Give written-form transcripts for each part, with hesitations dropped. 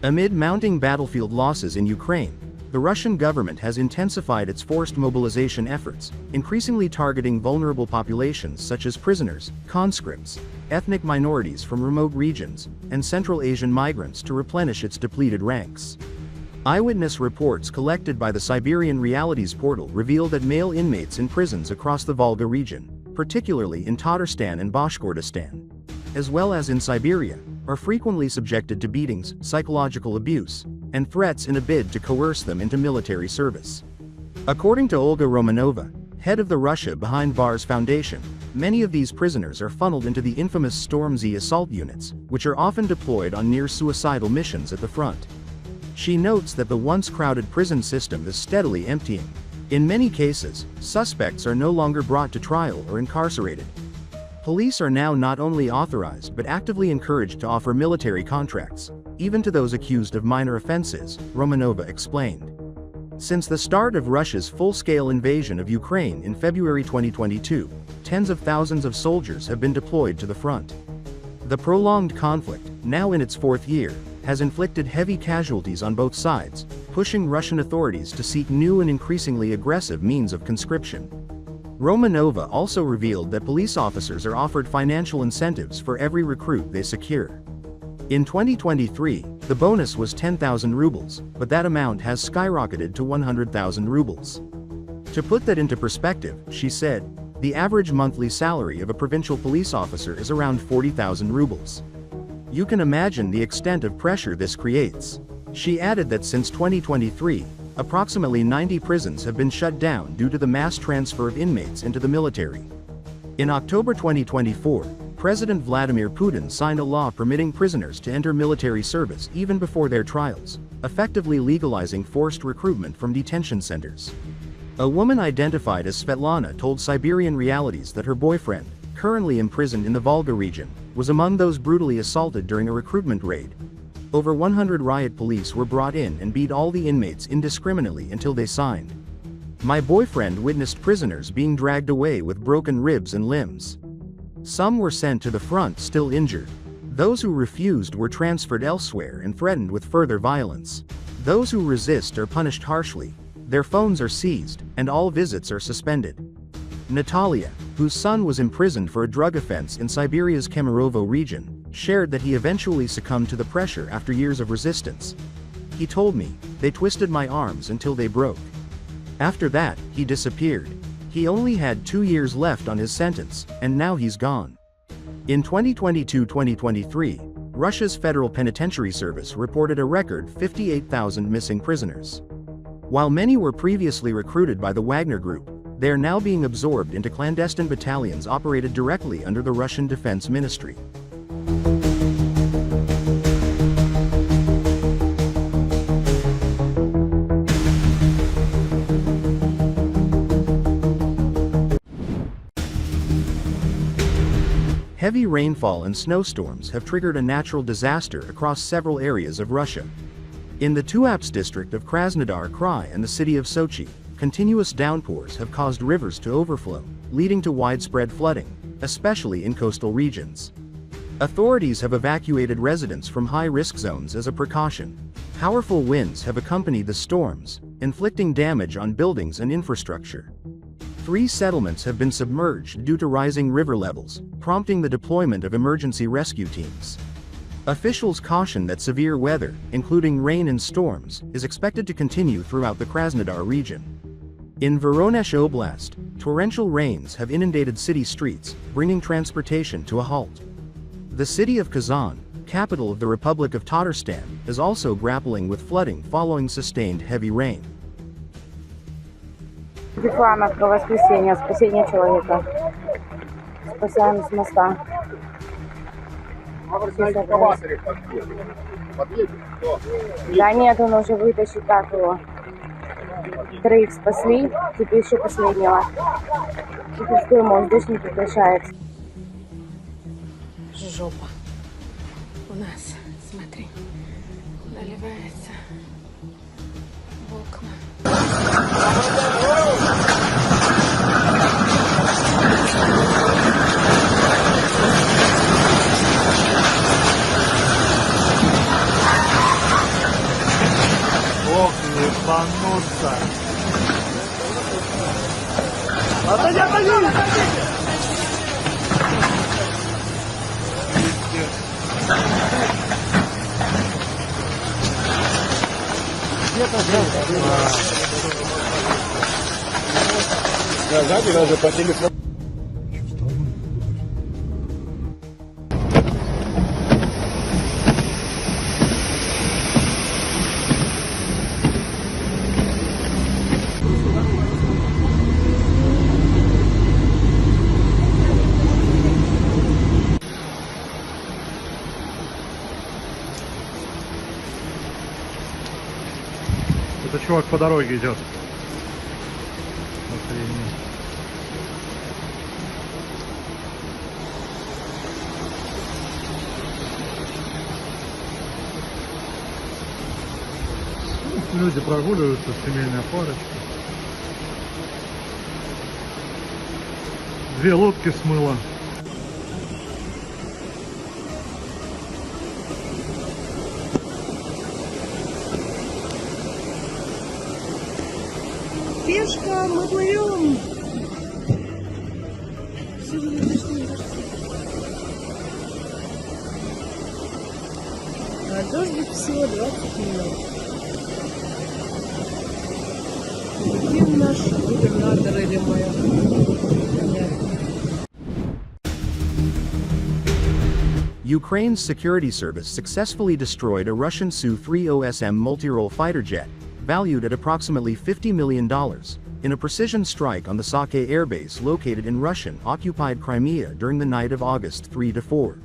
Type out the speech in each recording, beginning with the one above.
Amid mounting battlefield losses in Ukraine, the Russian government has intensified its forced mobilization efforts, increasingly targeting vulnerable populations such as prisoners, conscripts, ethnic minorities from remote regions, and Central Asian migrants to replenish its depleted ranks. Eyewitness reports collected by the Siberian Realities portal reveal that male inmates in prisons across the Volga region, particularly in Tatarstan and Bashkortostan, as well as in Siberia, are frequently subjected to beatings, psychological abuse, and threats in a bid to coerce them into military service. According to Olga Romanova, head of the Russia Behind Bars Foundation, many of these prisoners are funneled into the infamous Storm Z assault units, which are often deployed on near-suicidal missions at the front. She notes that the once crowded prison system is steadily emptying. In many cases, suspects are no longer brought to trial or incarcerated. Police are now not only authorized but actively encouraged to offer military contracts, even to those accused of minor offenses, Romanova explained. Since the start of Russia's full-scale invasion of Ukraine in February 2022, tens of thousands of soldiers have been deployed to the front. The prolonged conflict, now in its fourth year, has inflicted heavy casualties on both sides, pushing Russian authorities to seek new and increasingly aggressive means of conscription. Romanova also revealed that police officers are offered financial incentives for every recruit they secure. In 2023, the bonus was 10,000 rubles, but that amount has skyrocketed to 100,000 rubles. To put that into perspective, she said, the average monthly salary of a provincial police officer is around 40,000 rubles. You can imagine the extent of pressure this creates. She added that since 2023, approximately 90 prisons have been shut down due to the mass transfer of inmates into the military. In October 2024, President Vladimir Putin signed a law permitting prisoners to enter military service even before their trials, effectively legalizing forced recruitment from detention centers. A woman identified as Svetlana told Siberian Realities that her boyfriend, currently imprisoned in the Volga region, was among those brutally assaulted during a recruitment raid. Over 100 riot police were brought in and beat all the inmates indiscriminately until they signed. My boyfriend witnessed prisoners being dragged away with broken ribs and limbs. Some were sent to the front still injured. Those who refused were transferred elsewhere and threatened with further violence. Those who resist are punished harshly. Their phones are seized, and all visits are suspended. Natalia, whose son was imprisoned for a drug offense in Siberia's Kemerovo region, shared that he eventually succumbed to the pressure after years of resistance. He told me, they twisted my arms until they broke. After that, he disappeared. He only had 2 years left on his sentence, and now he's gone. In 2022-2023, Russia's Federal Penitentiary Service reported a record 58,000 missing prisoners. While many were previously recruited by the Wagner Group, they are now being absorbed into clandestine battalions operated directly under the Russian Defense Ministry. Heavy rainfall and snowstorms have triggered a natural disaster across several areas of Russia. In the Tuapse district of Krasnodar Krai and the city of Sochi, continuous downpours have caused rivers to overflow, leading to widespread flooding, especially in coastal regions. Authorities have evacuated residents from high-risk zones as a precaution. Powerful winds have accompanied the storms, inflicting damage on buildings and infrastructure. 3 settlements have been submerged due to rising river levels, prompting the deployment of emergency rescue teams. Officials caution that severe weather, including rain and storms, is expected to continue throughout the Krasnodar region. In Voronezh Oblast, torrential rains have inundated city streets, bringing transportation to a halt. The city of Kazan, capital of the Republic of Tatarstan, is also grappling with flooding following sustained heavy rain. Реклама про воскресенье, спасение человека. Спасаем с моста. Да нет, он уже вытащит так его. 3 спасли, теперь еще последнего. Теперь мост дождь не прекращается. Жопа. У нас, смотри, наливается в окна. ебануться. Отойди, отойди! Сзади даже по телефону. Это чувак по дороге идет. Охренеть. Люди прогуливаются, семейная парочка. Две лодки смыло. Пешка, мы плывем. А дождик всего 20 минут. Где наш губернатор или моя? Ukraine's security service successfully destroyed a Russian Su-30SM multi-role fighter jet, valued at approximately $50 million, in a precision strike on the Sake airbase located in Russian-occupied Crimea during the night of August 3–4.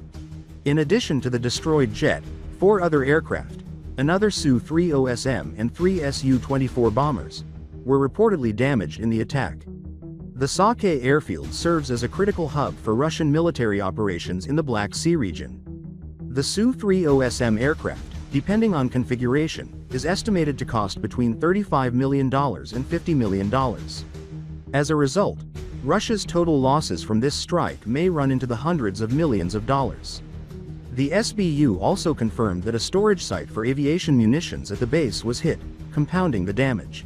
In addition to the destroyed jet, 4 other aircraft, another Su-30SM and 3 Su-24 bombers, were reportedly damaged in the attack. The Sake airfield serves as a critical hub for Russian military operations in the Black Sea region. The Su-30SM aircraft, depending on configuration, is estimated to cost between $35 million and $50 million. As a result, Russia's total losses from this strike may run into the hundreds of millions of dollars. The SBU also confirmed that a storage site for aviation munitions at the base was hit, compounding the damage.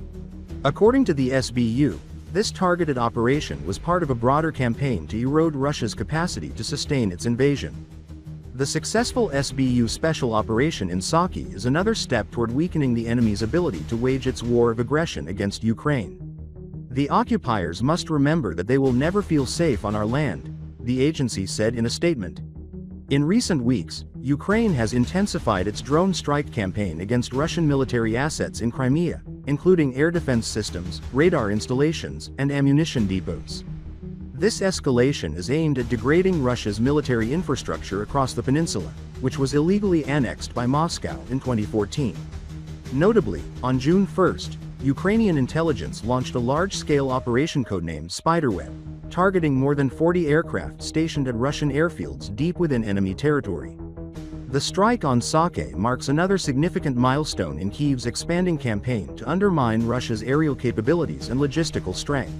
According to the SBU, this targeted operation was part of a broader campaign to erode Russia's capacity to sustain its invasion. The successful SBU special operation in Saki is another step toward weakening the enemy's ability to wage its war of aggression against Ukraine. The occupiers must remember that they will never feel safe on our land, the agency said in a statement. In recent weeks, Ukraine has intensified its drone strike campaign against Russian military assets in Crimea, including air defense systems, radar installations, and ammunition depots. This escalation is aimed at degrading Russia's military infrastructure across the peninsula, which was illegally annexed by Moscow in 2014. Notably, on June 1, Ukrainian intelligence launched a large-scale operation codenamed Spiderweb, targeting more than 40 aircraft stationed at Russian airfields deep within enemy territory. The strike on Sake marks another significant milestone in Kyiv's expanding campaign to undermine Russia's aerial capabilities and logistical strength.